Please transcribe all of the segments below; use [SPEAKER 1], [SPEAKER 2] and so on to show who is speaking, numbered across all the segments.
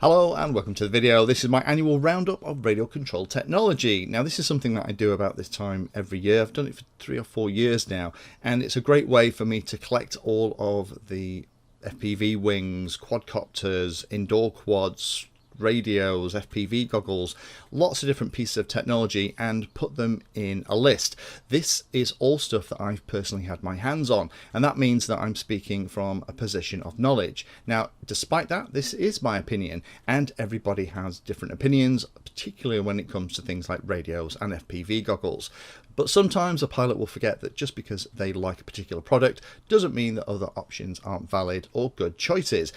[SPEAKER 1] Hello and welcome to the video. This is my annual roundup of radio control technology. Now this is something that I do about this time every year. I've done it for 3 or 4 years now, and it's a great way for me to collect all of the FPV wings, quadcopters, indoor quads, radios, FPV goggles, lots of different pieces of technology, and put them in a list. This is all stuff that I've personally had my hands on, and that means that I'm speaking from a position of knowledge. Now, despite that, this is my opinion, and everybody has different opinions, particularly when it comes to things like radios and FPV goggles. But sometimes a pilot will forget that just because they like a particular product doesn't mean that other options aren't valid or good choices.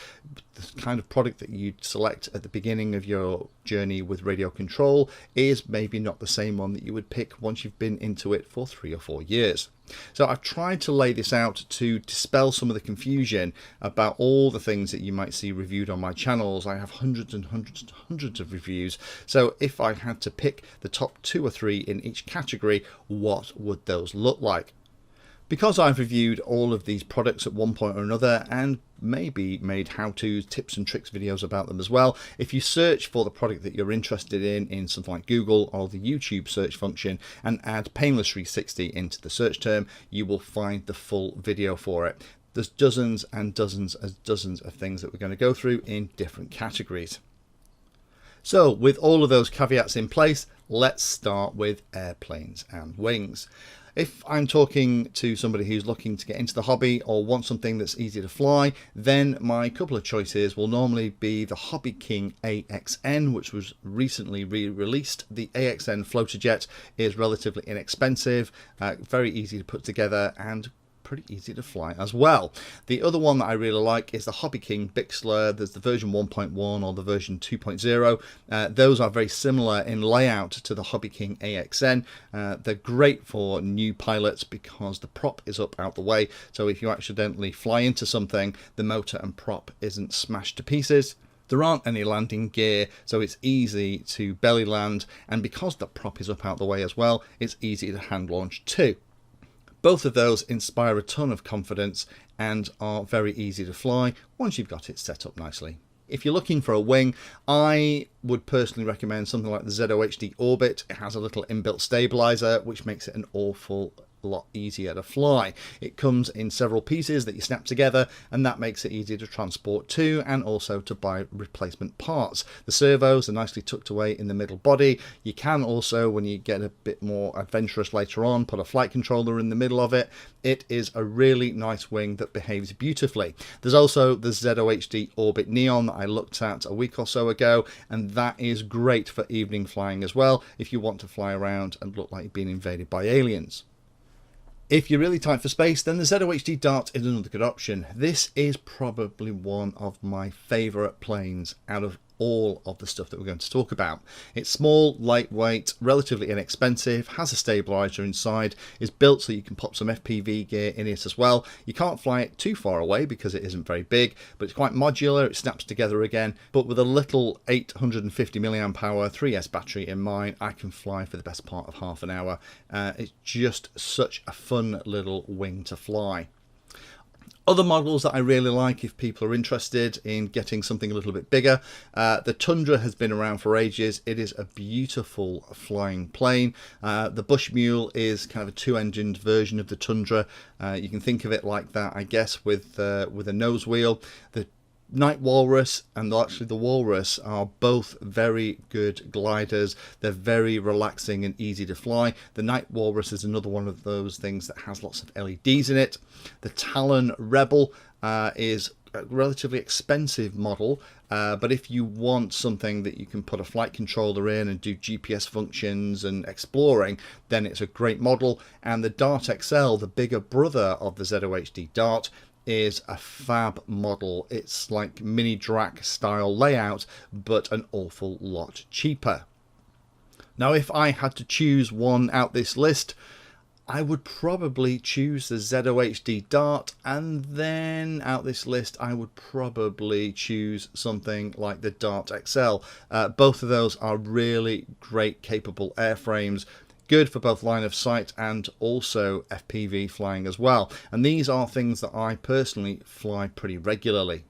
[SPEAKER 1] The kind of product that you select at the beginning of your journey with radio control is maybe not the same one that you would pick once you've been into it for 3 or 4 years. So I've tried to lay this out to dispel some of the confusion about all the things that you might see reviewed on my channels. I have hundreds and hundreds and hundreds of reviews. So if I had to pick the top 2 or 3 in each category, what would those look like? Because I've reviewed all of these products at one point or another, and maybe made how-to tips and tricks videos about them as well, if you search for the product that you're interested in something like Google or the YouTube search function and add Painless 360 into the search term, you will find the full video for it. There's dozens and dozens and dozens of things that we're going to go through in different categories. So with all of those caveats in place, let's start with airplanes and wings. If I'm talking to somebody who's looking to get into the hobby or wants something that's easy to fly, then my couple of choices will normally be the Hobby King AXN, which was recently re-released. The AXN floater jet is relatively inexpensive, very easy to put together, and pretty easy to fly as well. The other one that I really like is the Hobby King Bixler. There's the version 1.1 or the version 2.0. Those are very similar in layout to the Hobby King AXN. They're great for new pilots because the prop is up out the way, so if you accidentally fly into something, the motor and prop isn't smashed to pieces. There aren't any landing gear, so it's easy to belly land, and because the prop is up out the way as well, it's easy to hand launch too. Both of those inspire a ton of confidence and are very easy to fly once you've got it set up nicely. If you're looking for a wing, I would personally recommend something like the ZOHD Orbit. It has a little inbuilt stabilizer, which makes it an awful lot easier to fly. It comes in several pieces that you snap together, and that makes it easier to transport to and also to buy replacement parts. The servos are nicely tucked away in the middle body. You can also, when you get a bit more adventurous later on, put a flight controller in the middle of it. It is a really nice wing that behaves beautifully. There's also the ZOHD Orbit Neon that I looked at a week or so ago, and that is great for evening flying as well if you want to fly around and look like you've been invaded by aliens. If you're really tight for space, then the ZOHD Dart is another good option. This is probably one of my favourite planes out of all of the stuff that we're going to talk about. It's small, lightweight, relatively inexpensive, has a stabilizer inside, is built so you can pop some FPV gear in it as well. You can't fly it too far away because it isn't very big, but it's quite modular, it snaps together again. But with a little 850 mAh 3S battery in mine, I can fly for the best part of half an hour. It's just such a fun little wing to fly. Other models that I really like if people are interested in getting something a little bit bigger, the Tundra has been around for ages. It is a beautiful flying plane. The Bushmule is kind of a 2-engined version of the Tundra. You can think of it like that, I guess, with a nose wheel. The Night Walrus and actually the Walrus are both very good gliders. They're very relaxing and easy to fly. The Night Walrus is another one of those things that has lots of LEDs in it. The Talon Rebel is a relatively expensive model, but if you want something that you can put a flight controller in and do GPS functions and exploring, then it's a great model. And the Dart XL, the bigger brother of the ZOHD Dart, is a fab model. It's like mini Drac style layout, but an awful lot cheaper. Now, if I had to choose one out this list, I would probably choose the ZOHD Dart, and then out this list I would probably choose something like the Dart XL. Both of those are really great capable airframes, good for both line of sight and also FPV flying as well. And these are things that I personally fly pretty regularly.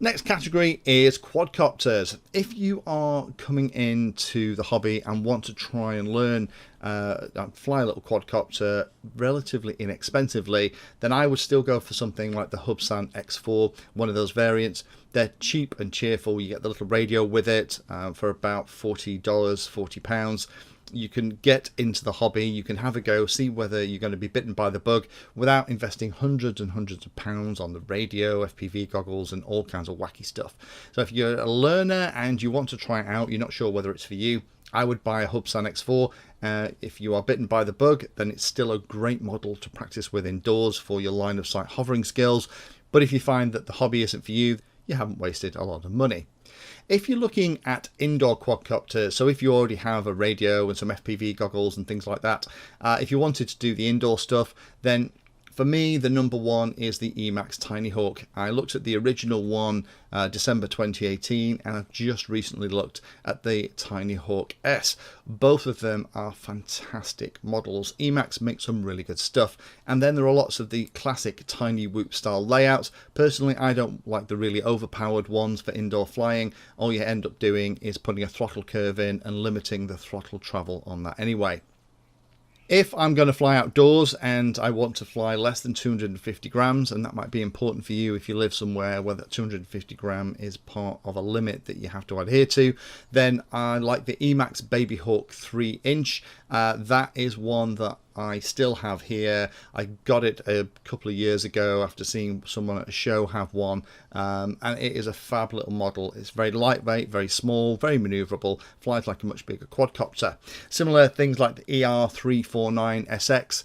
[SPEAKER 1] Next category is quadcopters. If you are coming into the hobby and want to try and learn fly a little quadcopter relatively inexpensively, then I would still go for something like the Hubsan X4, one of those variants. They're cheap and cheerful. You get the little radio with it for about $40, £40. You can get into the hobby, you can have a go, see whether you're going to be bitten by the bug without investing hundreds and hundreds of pounds on the radio, FPV goggles and all kinds of wacky stuff. So if you're a learner and you want to try it out, you're not sure whether it's for you, I would buy a Hubsan X4. If you are bitten by the bug, then it's still a great model to practice with indoors for your line of sight hovering skills. But if you find that the hobby isn't for you, you haven't wasted a lot of money. If you're looking at indoor quadcopters, so if you already have a radio and some FPV goggles and things like that, if you wanted to do the indoor stuff, then for me, the number one is the Emax Tiny Hawk. I looked at the original one December 2018, and I've just recently looked at the Tiny Hawk S. Both of them are fantastic models. Emax makes some really good stuff. And then there are lots of the classic Tiny Whoop style layouts. Personally, I don't like the really overpowered ones for indoor flying. All you end up doing is putting a throttle curve in and limiting the throttle travel on that anyway. If I'm going to fly outdoors and I want to fly less than 250 grams, and that might be important for you if you live somewhere where that 250 gram is part of a limit that you have to adhere to, then I like the Emax Baby Hawk 3-inch. That is one that I still have here. I got it a couple of years ago after seeing someone at a show have one, and it is a fab little model. It's very lightweight, very small, very maneuverable, flies like a much bigger quadcopter. Similar things like the ER349SX,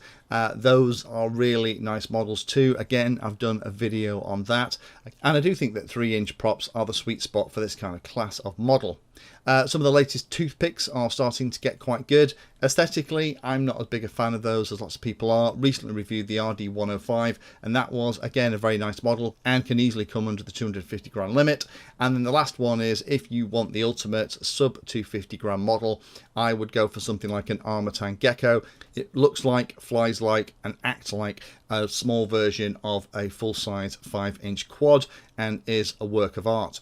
[SPEAKER 1] those are really nice models too. Again, I've done a video on that, and I do think that 3-inch props are the sweet spot for this kind of class of model. Some of the latest toothpicks are starting to get quite good. Aesthetically, I'm not as big a fan of those as lots of people are. Recently reviewed the RD105, and that was, again, a very nice model and can easily come under the 250 gram limit. And then the last one is, if you want the ultimate sub 250 gram model, I would go for something like an Armatan Gecko. It looks like, flies like, and acts like a small version of a full-size 5-inch quad and is a work of art.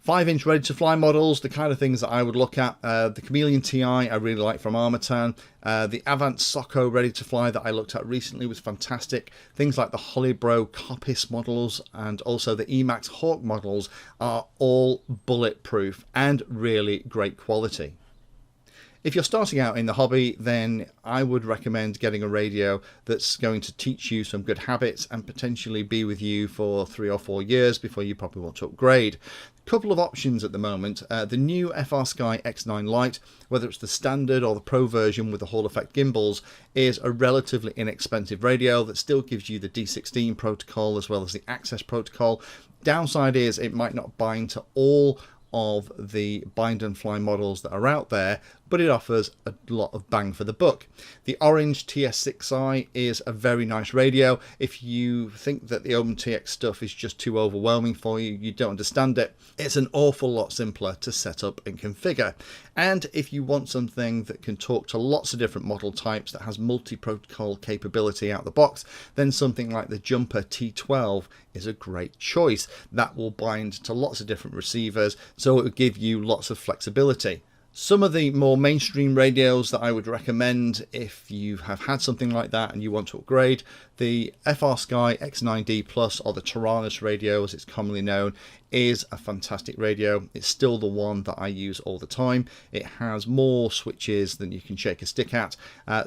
[SPEAKER 1] 5-inch ready-to-fly models, the kind of things that I would look at. The Chameleon TI I really like from Armatan. The Avant Socko ready-to-fly that I looked at recently was fantastic. Things like the Holybro Coppice models and also the Emax Hawk models are all bulletproof and really great quality. If you're starting out in the hobby, then I would recommend getting a radio that's going to teach you some good habits and potentially be with you for 3 or 4 years before you probably want to upgrade. A couple of options at the moment. The new FrSky X9 Lite, whether it's the standard or the pro version with the Hall effect gimbals, is a relatively inexpensive radio that still gives you the D16 protocol as well as the Access protocol. Downside is it might not bind to all of the bind and fly models that are out there, but it offers a lot of bang for the buck. The Orange TS6i is a very nice radio. If you think that the OpenTX stuff is just too overwhelming for you, you don't understand it, it's an awful lot simpler to set up and configure. And if you want something that can talk to lots of different model types, that has multi-protocol capability out the box, then something like the Jumper T12 is a great choice. That will bind to lots of different receivers, so it will give you lots of flexibility. Some of the more mainstream radios that I would recommend if you have had something like that and you want to upgrade, the FrSky X9D Plus, or the Taranis radio as it's commonly known, is a fantastic radio. It's still the one that I use all the time. It has more switches than you can shake a stick at.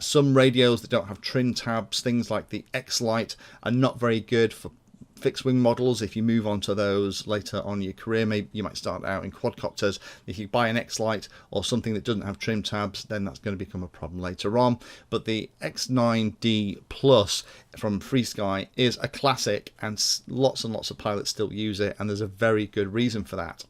[SPEAKER 1] Some radios that don't have trim tabs, things like the X-Lite, are not very good for fixed wing models. If you move on to those later on in your career, maybe you might start out in quadcopters. If you buy an X-Lite or something that doesn't have trim tabs, then that's going to become a problem later on. But the X9D Plus from FreeSky is a classic, and lots of pilots still use it, and there's a very good reason for that.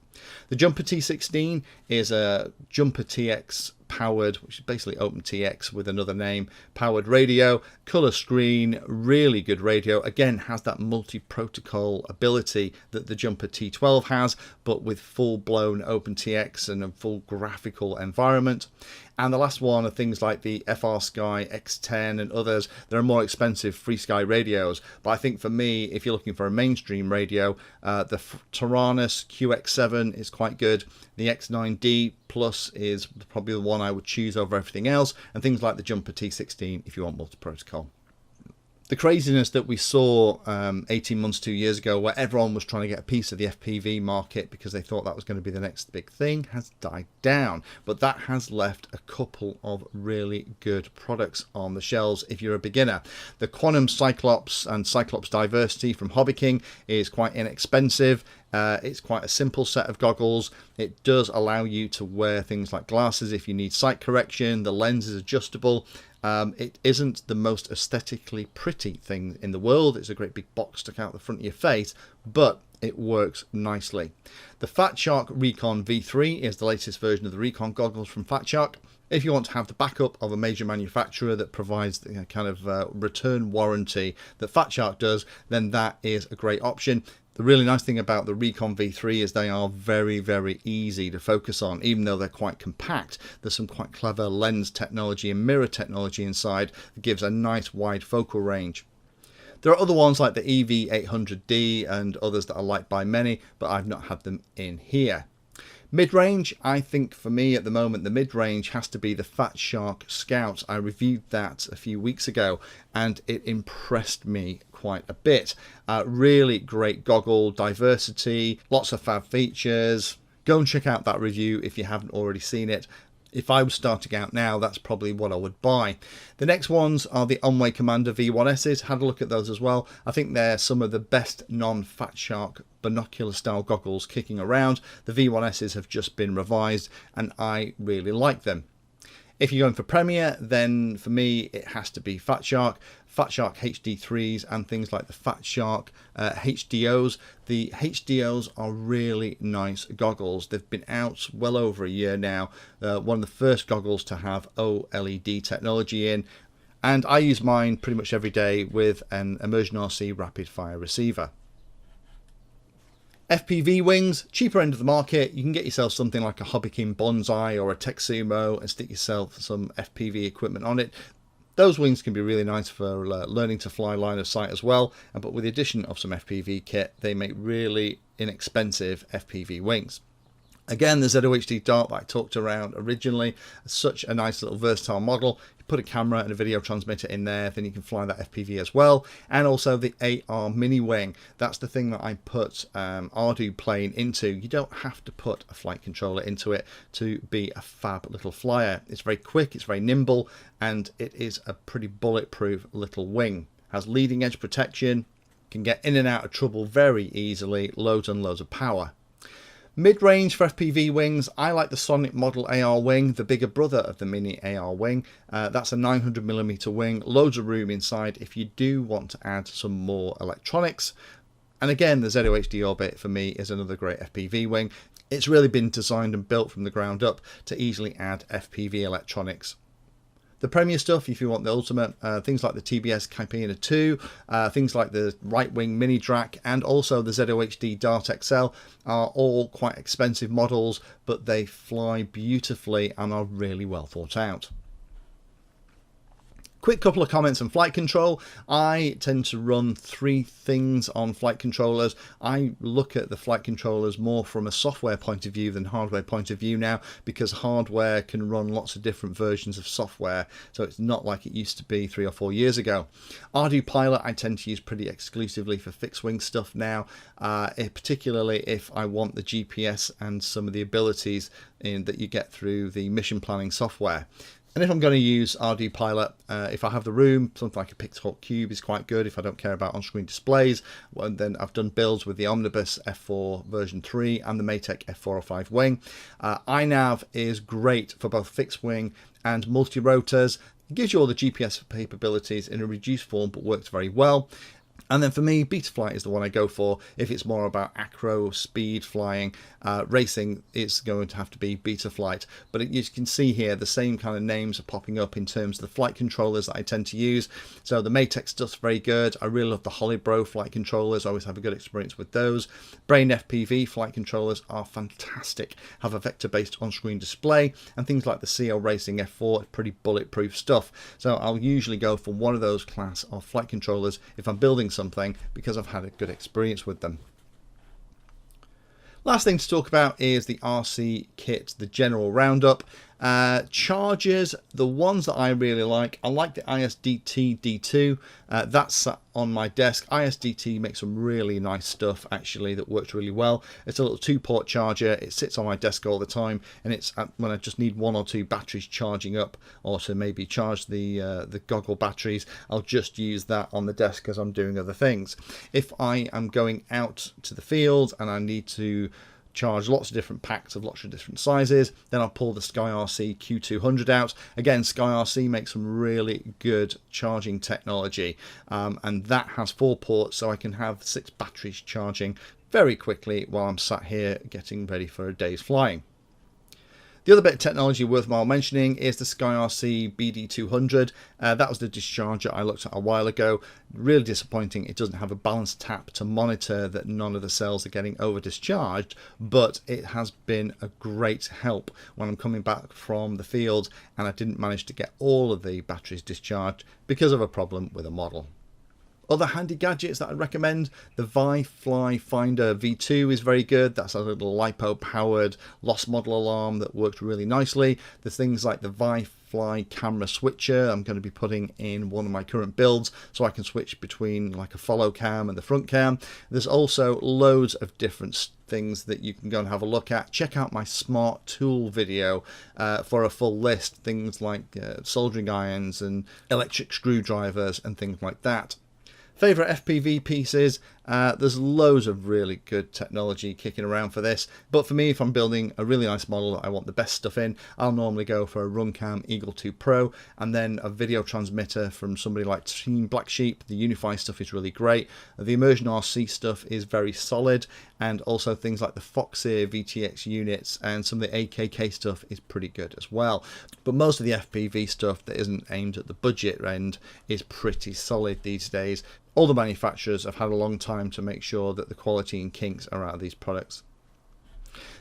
[SPEAKER 1] The Jumper T16 is a Jumper TX powered, which is basically OpenTX with another name, powered radio, color screen, really good radio. Again, has that multi-protocol ability that the Jumper T12 has, but with full-blown OpenTX and a full graphical environment. And the last one are things like the FrSky X10 and others. There are more expensive FreeSky radios, but I think for me, if you're looking for a mainstream radio, the Taranis QX7 is quite good. The X9D Plus is probably the one I would choose over everything else, and things like the Jumper T16 if you want multi-protocol. The craziness that we saw 18 months, 2 years ago, where everyone was trying to get a piece of the FPV market because they thought that was going to be the next big thing, has died down. But that has left a couple of really good products on the shelves if you're a beginner. The Quantum Cyclops and Cyclops Diversity from Hobby King is quite inexpensive. It's quite a simple set of goggles. It does allow you to wear things like glasses if you need sight correction. The lens is adjustable. It isn't the most aesthetically pretty thing in the world. It's a great big box stuck out the front of your face, but it works nicely. The Fat Shark Recon V3 is the latest version of the Recon goggles from Fat Shark. If you want to have the backup of a major manufacturer that provides the kind of return warranty that Fat Shark does, then that is a great option. The really nice thing about the Recon V3 is they are very, very easy to focus on, even though they're quite compact. There's some quite clever lens technology and mirror technology inside that gives a nice wide focal range. There are other ones like the EV800D and others that are liked by many, but I've not had them in here. Mid-range, I think for me at the moment, the mid-range has to be the Fat Shark Scout. I reviewed that a few weeks ago and it impressed me quite a bit. Really great goggle, diversity, lots of fab features. Go and check out that review if you haven't already seen it. If I was starting out now, that's probably what I would buy. The next ones are the Onway Commander V1Ss. Had a look at those as well. I think they're some of the best non-Fat Shark binocular style goggles kicking around. The V1Ss have just been revised and I really like them. If you're going for Premier, then for me it has to be Fat Shark HD3s and things like the Fat Shark HDOs. The HDOs are really nice goggles. They've been out well over a year now. One of the first goggles to have OLED technology in. And I use mine pretty much every day with an Immersion RC rapid fire receiver. FPV wings, cheaper end of the market. You can get yourself something like a Hobby King Bonsai or a Texumo and stick yourself some FPV equipment on it. Those wings can be really nice for learning to fly line of sight as well, but with the addition of some FPV kit, they make really inexpensive FPV wings. Again, the ZOHD Dart that I talked around originally, such a nice little versatile model. You put a camera and a video transmitter in there, then you can fly that FPV as well. And also the AR Mini Wing. That's the thing that I put Ardu plane into. You don't have to put a flight controller into it to be a fab little flyer. It's very quick, it's very nimble, and it is a pretty bulletproof little wing. Has leading edge protection, can get in and out of trouble very easily, loads and loads of power. Mid-range for FPV wings, I like the Sonic Model AR wing, the bigger brother of the Mini AR wing. That's a 900mm wing, loads of room inside if you do want to add some more electronics. And again, the ZOHD Orbit for me is another great FPV wing. It's really been designed and built from the ground up to easily add FPV electronics. The Premier stuff, if you want the ultimate, things like the TBS Caipina 2, things like the Right Wing Mini Drac, and also the ZOHD Dart XL are all quite expensive models, but they fly beautifully and are really well thought out. Quick couple of comments on flight control. I tend to run three things on flight controllers. I look at the flight controllers more from a software point of view than hardware point of view now, because hardware can run lots of different versions of software, so it's not like it used to be 3 or 4 years ago. Ardu Pilot I tend to use pretty exclusively for fixed wing stuff now, particularly if I want the GPS and some of the abilities that you get through the mission planning software. And if I'm going to use Ardu Pilot, if I have the room, something like a Pixhawk Cube is quite good if I don't care about on-screen displays. Well, then I've done builds with the Omnibus F4 version 3 and the Maytech F405 wing. iNav is great for both fixed wing and multi-rotors. It gives you all the GPS capabilities in a reduced form, but works very well. And then for me, beta flight is the one I go for. If it's more about acro, speed flying, racing, it's going to have to be beta flight. But you can see here, the same kind of names are popping up in terms of the flight controllers that I tend to use. So the Matex stuff's very good. I really love the Holybro flight controllers. I always have a good experience with those. Brain FPV flight controllers are fantastic. Have a vector-based on-screen display, and things like the CL Racing F4 are pretty bulletproof stuff. So I'll usually go for one of those class of flight controllers if I'm building something, because I've had a good experience with them. Last thing to talk about is the RC kit, the general roundup. Chargers, the ones that I really like, I like the ISDT D2. That's on my desk. ISDT makes some really nice stuff actually that works really well. It's a little 2-port charger. It sits on my desk all the time, and it's when I just need 1 or 2 batteries charging up, or to maybe charge the goggle batteries, I'll just use that on the desk as I'm doing other things. If I am going out to the field and I need to charge lots of different packs of lots of different sizes, then I'll pull the SkyRC Q200 out. Again, SkyRC makes some really good charging technology, and that has 4 ports, so I can have 6 batteries charging very quickly while I'm sat here getting ready for a day's flying. The other bit of technology worthwhile mentioning is the SkyRC BD200. That was the discharger I looked at a while ago. Really disappointing. It doesn't have a balance tap to monitor that none of the cells are getting over discharged, but it has been a great help when I'm coming back from the field and I didn't manage to get all of the batteries discharged because of a problem with a model. Other handy gadgets that I'd recommend, the Fly Finder V2 is very good. That's a little LiPo powered lost model alarm that works really nicely. There's things like the Fly camera switcher I'm going to be putting in one of my current builds, so I can switch between like a follow cam and the front cam. There's also loads of different things that you can go and have a look at. Check out my smart tool video for a full list, things like soldering irons and electric screwdrivers and things like that. Favourite FPV pieces, there's loads of really good technology kicking around for this, but for me, if I'm building a really nice model that I want the best stuff in, I'll normally go for a Runcam Eagle 2 Pro, and then a video transmitter from somebody like Team Black Sheep. The Unify stuff is really great. The Immersion RC stuff is very solid, and also things like the Foxeer VTX units and some of the AKK stuff is pretty good as well. But most of the FPV stuff that isn't aimed at the budget end is pretty solid these days. All the manufacturers have had a long time to make sure that the quality and kinks are out of these products.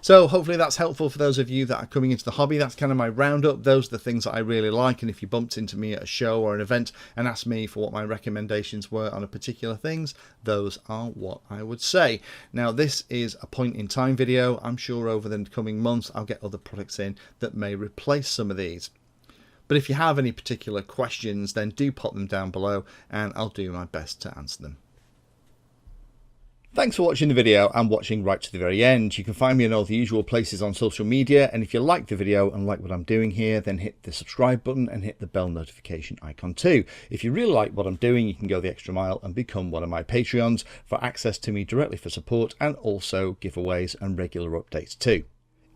[SPEAKER 1] So hopefully that's helpful for those of you that are coming into the hobby. That's kind of my roundup. Those are the things that I really like, and if you bumped into me at a show or an event and asked me for what my recommendations were on a particular things, those are what I would say. Now this is a point in time video. I'm sure over the coming months I'll get other products in that may replace some of these. But if you have any particular questions, then do pop them down below and I'll do my best to answer them. Thanks for watching the video and watching right to the very end. You can find me in all the usual places on social media, and if you like the video and like what I'm doing here, then hit the subscribe button and hit the bell notification icon too. If you really like what I'm doing, you can go the extra mile and become one of my Patreons for access to me directly for support, and also giveaways and regular updates too.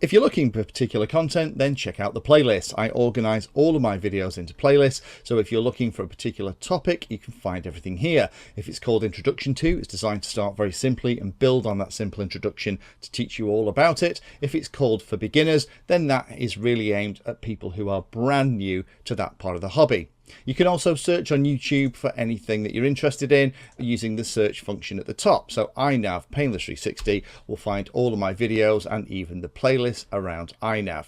[SPEAKER 1] If you're looking for particular content, then check out the playlist. I organise all of my videos into playlists, so if you're looking for a particular topic, you can find everything here. If it's called Introduction To, it's designed to start very simply and build on that simple introduction to teach you all about it. If it's called For Beginners, then that is really aimed at people who are brand new to that part of the hobby. You can also search on YouTube for anything that you're interested in using the search function at the top. So iNav Painless 360 will find all of my videos and even the playlist around iNav.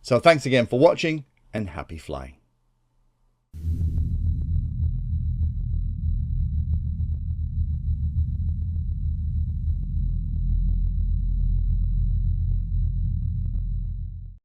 [SPEAKER 1] So thanks again for watching and happy flying.